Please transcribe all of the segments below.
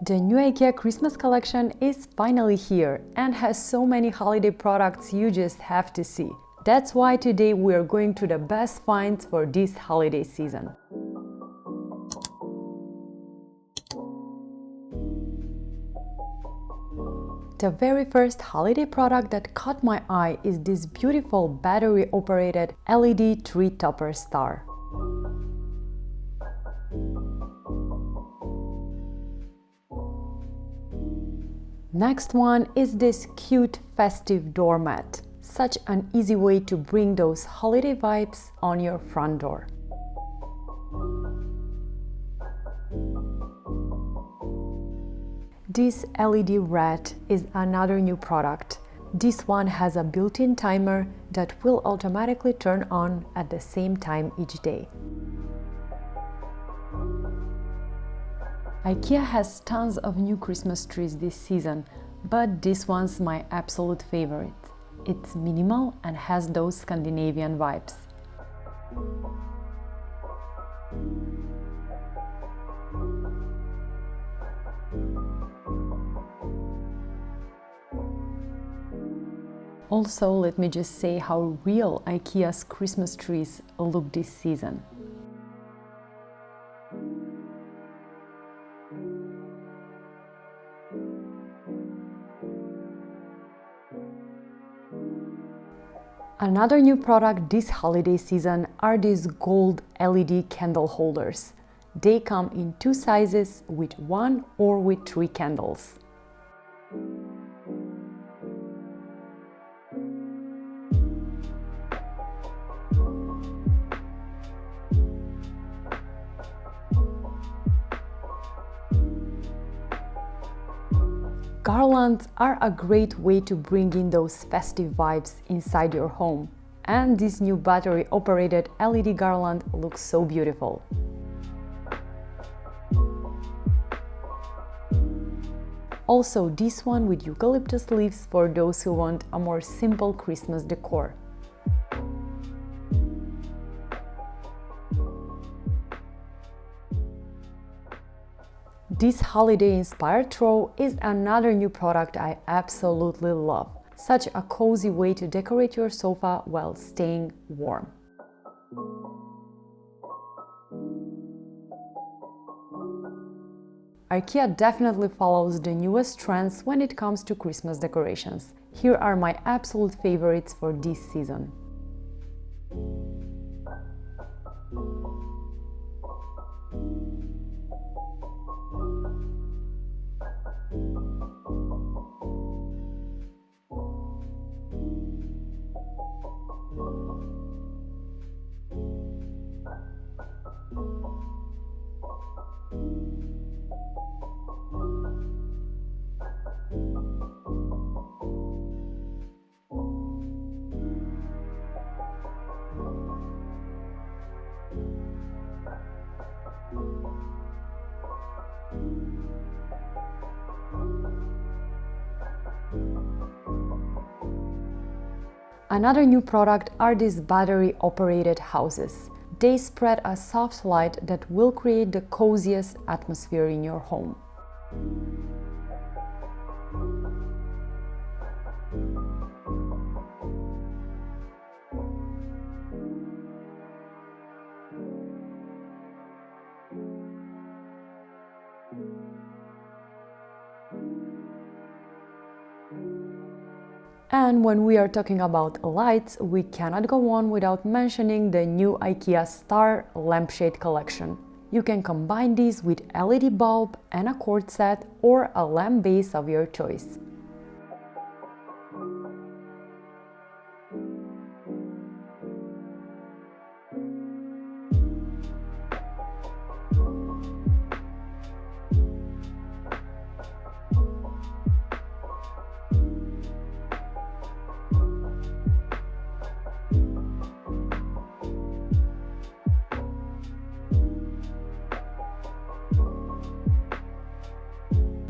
The new IKEA Christmas collection is finally here and has so many holiday products you just have to see. That's why today we are going to the best finds for this holiday season. The very first holiday product that caught my eye is this beautiful battery-operated LED tree-topper star. Next one is this cute festive doormat. Such an easy way to bring those holiday vibes on your front door. This LED rat is another new product. This one has a built-in timer that will automatically turn on at the same time each day. IKEA has tons of new Christmas trees this season, but this one's my absolute favorite. It's minimal and has those Scandinavian vibes. Also, let me just say how real IKEA's Christmas trees look this season. Another new product this holiday season are these gold LED candle holders. They come in two sizes, with one or with three candles. Garlands are a great way to bring in those festive vibes inside your home, and this new battery-operated LED garland looks so beautiful. Also, this one with eucalyptus leaves for those who want a more simple Christmas decor. This holiday-inspired throw is another new product I absolutely love. Such a cozy way to decorate your sofa while staying warm. IKEA definitely follows the newest trends when it comes to Christmas decorations. Here are my absolute favorites for this season. Another new product are these battery-operated houses. They spread a soft light that will create the coziest atmosphere in your home. And when we are talking about lights, we cannot go on without mentioning the new IKEA Star lampshade collection. You can combine these with LED bulb and a cord set or a lamp base of your choice.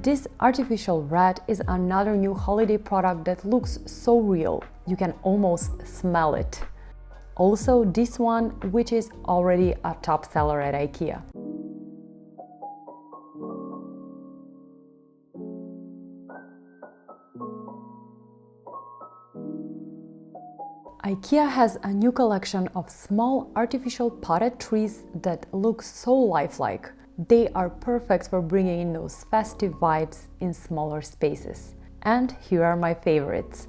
This artificial red is another new holiday product that looks so real, you can almost smell it. Also this one, which is already a top seller at IKEA. IKEA has a new collection of small artificial potted trees that look so lifelike. They are perfect for bringing in those festive vibes in smaller spaces. And here are my favorites.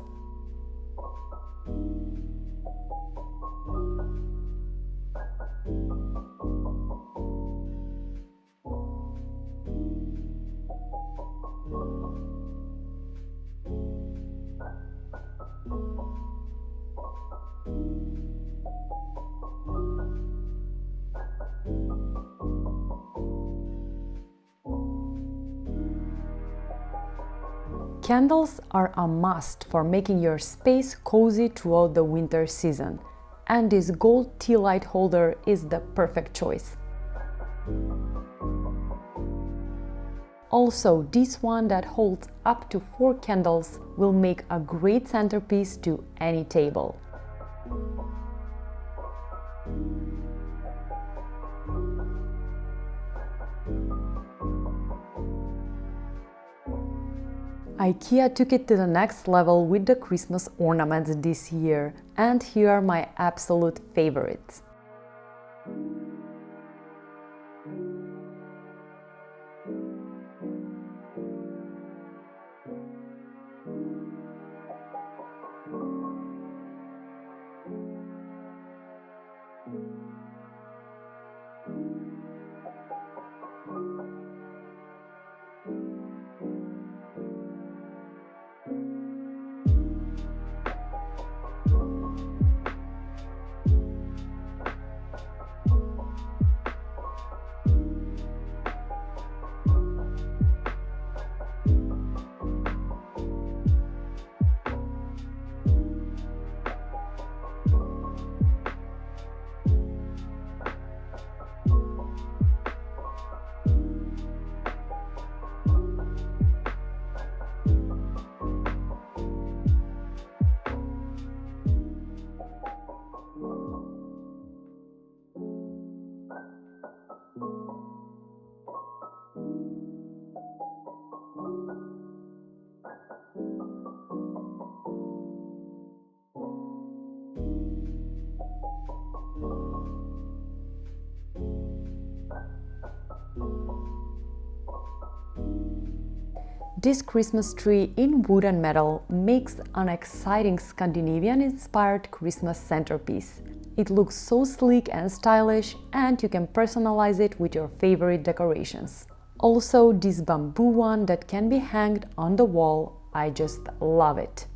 Candles are a must for making your space cozy throughout the winter season, and this gold tea light holder is the perfect choice. Also, this one that holds up to 4 candles will make a great centerpiece to any table. IKEA took it to the next level with the Christmas ornaments this year, and here are my absolute favorites. This Christmas tree in wood and metal makes an exciting Scandinavian-inspired Christmas centerpiece. It looks so sleek and stylish, and you can personalize it with your favorite decorations. Also, this bamboo one that can be hanged on the wall, I just love it.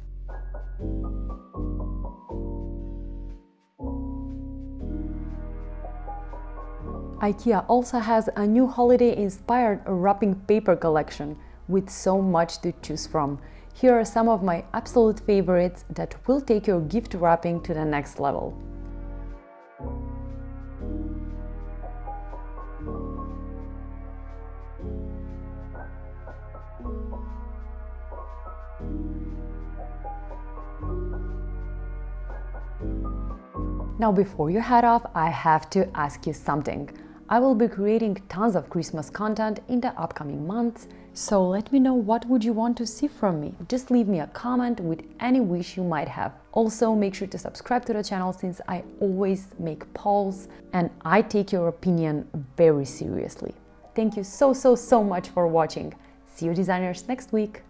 IKEA also has a new holiday-inspired wrapping paper collection with so much to choose from. Here are some of my absolute favorites that will take your gift wrapping to the next level. Now, before you head off, I have to ask you something. I will be creating tons of Christmas content in the upcoming months, so let me know what would you want to see from me. Just leave me a comment with any wish you might have. Also, make sure to subscribe to the channel since I always make polls and I take your opinion very seriously. Thank you so much for watching. See you designers next week.